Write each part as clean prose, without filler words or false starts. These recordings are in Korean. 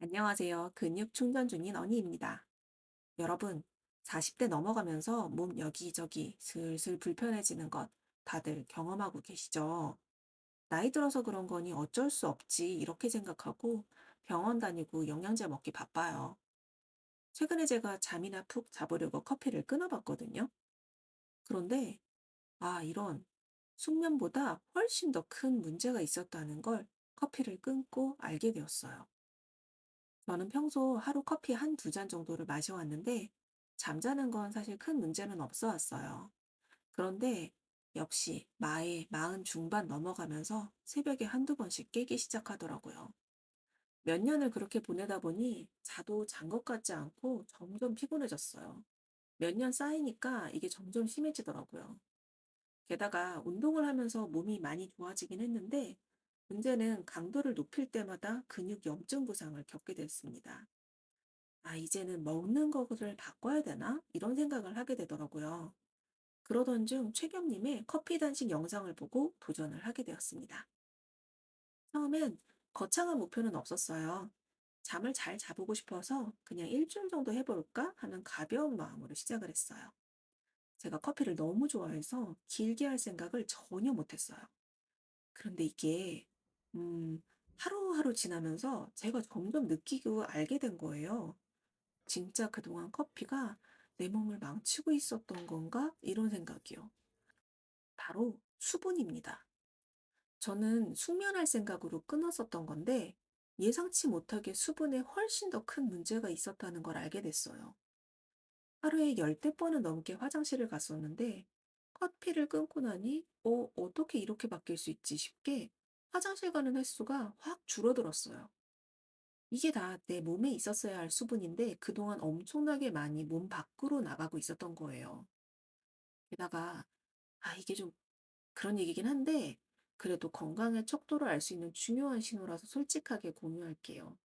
안녕하세요. 근육 충전 중인 언니입니다. 여러분, 40대 넘어가면서 몸 여기저기 슬슬 불편해지는 것 다들 경험하고 계시죠? 나이 들어서 그런 거니 어쩔 수 없지 이렇게 생각하고 병원 다니고 영양제 먹기 바빠요. 최근에 제가 잠이나 푹 자보려고 커피를 끊어봤거든요. 그런데 이런 숙면보다 훨씬 더 큰 문제가 있었다는 걸 커피를 끊고 알게 되었어요. 저는 평소 하루 커피 한 두 잔 정도를 마셔왔는데, 잠자는 건 사실 큰 문제는 없어 왔어요. 그런데 역시 마흔 중반 넘어가면서 새벽에 한두 번씩 깨기 시작하더라고요. 몇 년을 그렇게 보내다 보니 자도 잔 것 같지 않고 점점 피곤해졌어요. 몇 년 쌓이니까 이게 점점 심해지더라고요. 게다가 운동을 하면서 몸이 많이 좋아지긴 했는데, 문제는 강도를 높일 때마다 근육 염증 부상을 겪게 됐습니다. 이제는 먹는 거를 바꿔야 되나? 이런 생각을 하게 되더라고요. 그러던 중 최경님의 커피 단식 영상을 보고 도전을 하게 되었습니다. 처음엔 거창한 목표는 없었어요. 잠을 잘 자보고 싶어서 그냥 일주일 정도 해볼까 하는 가벼운 마음으로 시작을 했어요. 제가 커피를 너무 좋아해서 길게 할 생각을 전혀 못했어요. 그런데 이게, 음, 하루하루 지나면서 제가 점점 느끼고 알게 된 거예요. 진짜 그동안 커피가 내 몸을 망치고 있었던 건가? 이런 생각이요. 바로 수분입니다. 저는 숙면할 생각으로 끊었었던 건데 예상치 못하게 수분에 훨씬 더 큰 문제가 있었다는 걸 알게 됐어요. 하루에 열대 번은 넘게 화장실을 갔었는데 커피를 끊고 나니 어떻게 이렇게 바뀔 수 있지 싶게 화장실 가는 횟수가 확 줄어들었어요. 이게 다 내 몸에 있었어야 할 수분인데 그동안 엄청나게 많이 몸 밖으로 나가고 있었던 거예요. 게다가 이게 좀 그런 얘기긴 한데 그래도 건강의 척도를 알 수 있는 중요한 신호라서 솔직하게 공유할게요.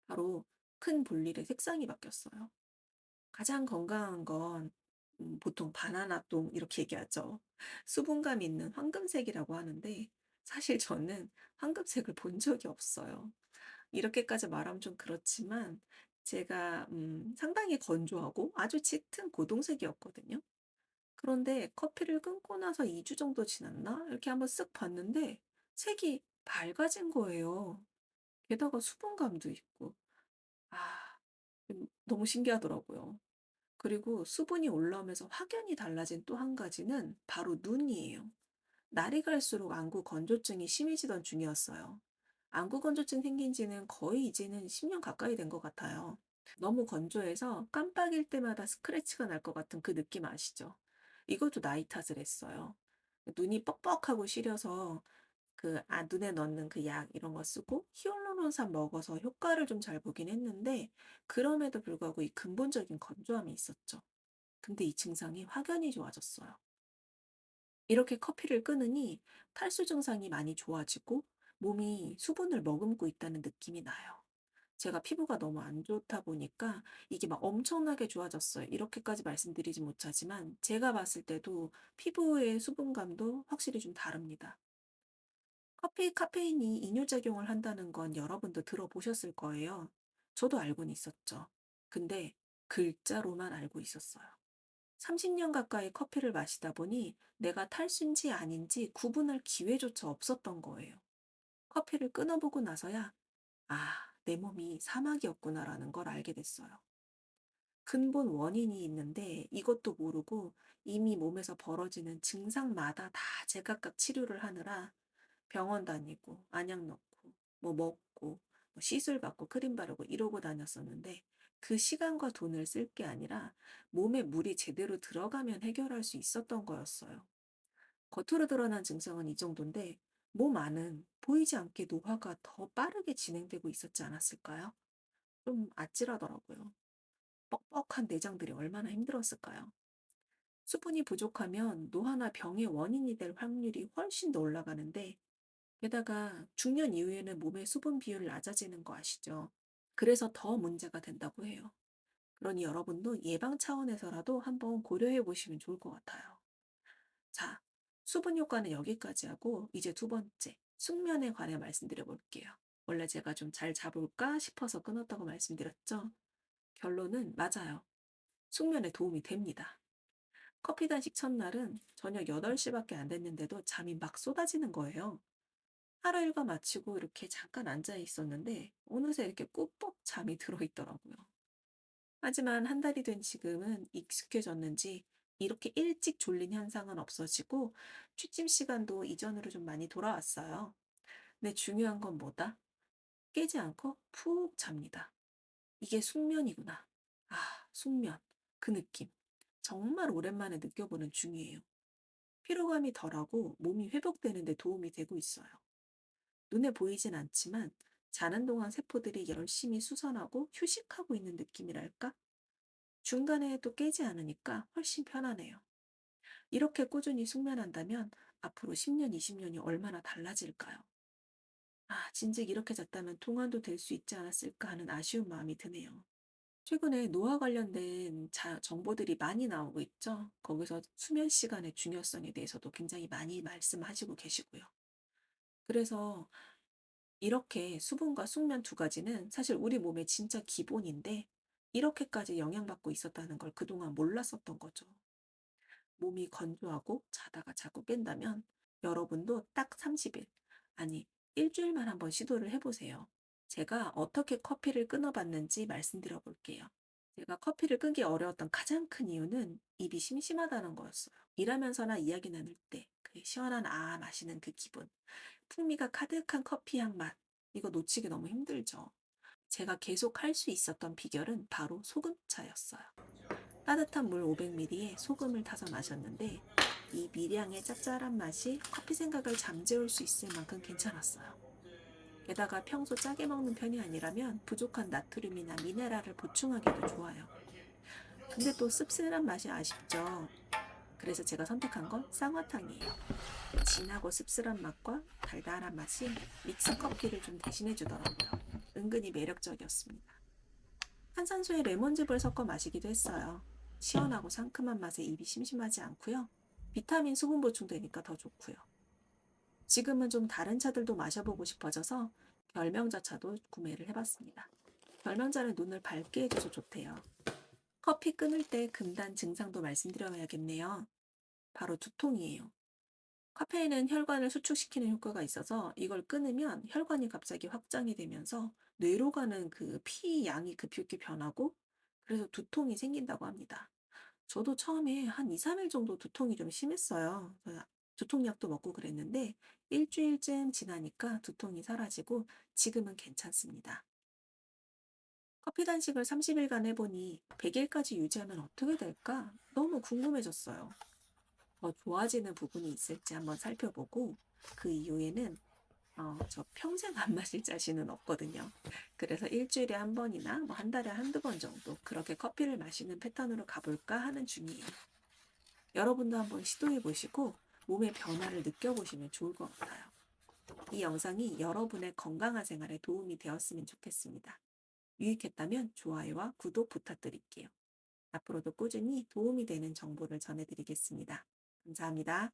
바로 큰 볼일의 색상이 바뀌었어요. 가장 건강한 건 보통 바나나똥 이렇게 얘기하죠. 수분감 있는 황금색이라고 하는데 사실 저는 황금색을 본 적이 없어요. 이렇게까지 말하면 좀 그렇지만 제가 상당히 건조하고 아주 짙은 고동색이었거든요. 그런데 커피를 끊고 나서 2주 정도 지났나? 이렇게 한번 쓱 봤는데 색이 밝아진 거예요. 게다가 수분감도 있고. 아, 너무 신기하더라고요. 그리고 수분이 올라오면서 확연히 달라진 또 한 가지는 바로 눈이에요. 날이 갈수록 안구 건조증이 심해지던 중이었어요. 안구 건조증 생긴 지는 거의 이제는 10년 가까이 된 것 같아요. 너무 건조해서 깜빡일 때마다 스크래치가 날 것 같은 그 느낌 아시죠? 이것도 나이 탓을 했어요. 눈이 뻑뻑하고 시려서 눈에 넣는 그 약 이런 거 쓰고 히알루론산 먹어서 효과를 좀 잘 보긴 했는데 그럼에도 불구하고 이 근본적인 건조함이 있었죠. 근데 이 증상이 확연히 좋아졌어요. 이렇게 커피를 끊으니 탈수 증상이 많이 좋아지고 몸이 수분을 머금고 있다는 느낌이 나요. 제가 피부가 너무 안 좋다 보니까 이게 막 엄청나게 좋아졌어요. 이렇게까지 말씀드리지 못하지만 제가 봤을 때도 피부의 수분감도 확실히 좀 다릅니다. 커피 카페인이 이뇨작용을 한다는 건 여러분도 들어보셨을 거예요. 저도 알고는 있었죠. 근데 글자로만 알고 있었어요. 30년 가까이 커피를 마시다 보니 내가 탈수인지 아닌지 구분할 기회조차 없었던 거예요. 커피를 끊어보고 나서야, 내 몸이 사막이었구나라는 걸 알게 됐어요. 근본 원인이 있는데 이것도 모르고 이미 몸에서 벌어지는 증상마다 다 제각각 치료를 하느라 병원 다니고 안약 넣고 뭐 먹고 뭐 시술 받고 크림 바르고 이러고 다녔었는데 그 시간과 돈을 쓸 게 아니라 몸에 물이 제대로 들어가면 해결할 수 있었던 거였어요. 겉으로 드러난 증상은 이 정도인데 몸 안은 보이지 않게 노화가 더 빠르게 진행되고 있었지 않았을까요? 좀 아찔하더라고요. 뻑뻑한 내장들이 얼마나 힘들었을까요? 수분이 부족하면 노화나 병의 원인이 될 확률이 훨씬 더 올라가는데 게다가 중년 이후에는 몸의 수분 비율이 낮아지는 거 아시죠? 그래서 더 문제가 된다고 해요. 그러니 여러분도 예방 차원에서라도 한번 고려해 보시면 좋을 것 같아요. 자, 수분 효과는 여기까지 하고 이제 두 번째, 숙면에 관해 말씀드려 볼게요. 원래 제가 좀 잘 자볼까 싶어서 끊었다고 말씀드렸죠. 결론은 맞아요. 숙면에 도움이 됩니다. 커피 단식 첫날은 저녁 8시밖에 안 됐는데도 잠이 막 쏟아지는 거예요. 하루 일과 마치고 이렇게 잠깐 앉아 있었는데 어느새 이렇게 꾹뻑 잠이 들어 있더라고요. 하지만 한 달이 된 지금은 익숙해졌는지 이렇게 일찍 졸린 현상은 없어지고 취침 시간도 이전으로 좀 많이 돌아왔어요. 근데 중요한 건 뭐다? 깨지 않고 푹 잡니다. 이게 숙면이구나. 아, 숙면. 그 느낌. 정말 오랜만에 느껴보는 중이에요. 피로감이 덜하고 몸이 회복되는 데 도움이 되고 있어요. 눈에 보이진 않지만 자는 동안 세포들이 열심히 수선하고 휴식하고 있는 느낌이랄까? 중간에 또 깨지 않으니까 훨씬 편하네요. 이렇게 꾸준히 숙면한다면 앞으로 10년, 20년이 얼마나 달라질까요? 아, 진즉 이렇게 잤다면 동안도 될 수 있지 않았을까 하는 아쉬운 마음이 드네요. 최근에 노화 관련된 정보들이 많이 나오고 있죠. 거기서 수면 시간의 중요성에 대해서도 굉장히 많이 말씀하시고 계시고요. 그래서 이렇게 수분과 숙면 두 가지는 사실 우리 몸의 진짜 기본인데 이렇게까지 영향받고 있었다는 걸 그동안 몰랐었던 거죠. 몸이 건조하고 자다가 자꾸 깬다면 여러분도 딱 30일, 아니, 일주일만 한번 시도를 해보세요. 제가 어떻게 커피를 끊어봤는지 말씀드려 볼게요. 제가 커피를 끊기 어려웠던 가장 큰 이유는 입이 심심하다는 거였어요. 일하면서나 이야기 나눌 때, 그 시원한 마시는 그 기분, 풍미가 가득한 커피 향 맛, 이거 놓치기 너무 힘들죠. 제가 계속 할 수 있었던 비결은 바로 소금차였어요. 따뜻한 물 500ml에 소금을 타서 마셨는데 이 미량의 짭짤한 맛이 커피 생각을 잠재울 수 있을 만큼 괜찮았어요. 게다가 평소 짜게 먹는 편이 아니라면 부족한 나트륨이나 미네랄을 보충하기도 좋아요. 근데 또 씁쓸한 맛이 아쉽죠. 그래서 제가 선택한 건 쌍화탕이에요. 진하고 씁쓸한 맛과 달달한 맛이 믹스 커피를 좀 대신해 주더라고요. 은근히 매력적이었습니다. 탄산수에 레몬즙을 섞어 마시기도 했어요. 시원하고 상큼한 맛에 입이 심심하지 않고요. 비타민 수분 보충되니까 더 좋고요. 지금은 좀 다른 차들도 마셔보고 싶어져서 결명자 차도 구매를 해봤습니다. 결명자는 눈을 밝게 해줘서 좋대요. 커피 끊을 때 금단 증상도 말씀드려야겠네요. 바로 두통이에요. 카페인은 혈관을 수축시키는 효과가 있어서 이걸 끊으면 혈관이 갑자기 확장이 되면서 뇌로 가는 그 피 양이 급격히 변하고 그래서 두통이 생긴다고 합니다. 저도 처음에 한 2, 3일 정도 두통이 좀 심했어요. 그래서 두통약도 먹고 그랬는데 일주일쯤 지나니까 두통이 사라지고 지금은 괜찮습니다. 커피 단식을 30일간 해보니 100일까지 유지하면 어떻게 될까? 너무 궁금해졌어요. 더 좋아지는 부분이 있을지 한번 살펴보고 그 이후에는 저 평생 안 마실 자신은 없거든요. 그래서 일주일에 한 번이나 뭐 한 달에 한두 번 정도 그렇게 커피를 마시는 패턴으로 가볼까 하는 중이에요. 여러분도 한번 시도해 보시고 몸의 변화를 느껴보시면 좋을 것 같아요. 이 영상이 여러분의 건강한 생활에 도움이 되었으면 좋겠습니다. 유익했다면 좋아요와 구독 부탁드릴게요. 앞으로도 꾸준히 도움이 되는 정보를 전해드리겠습니다. 감사합니다.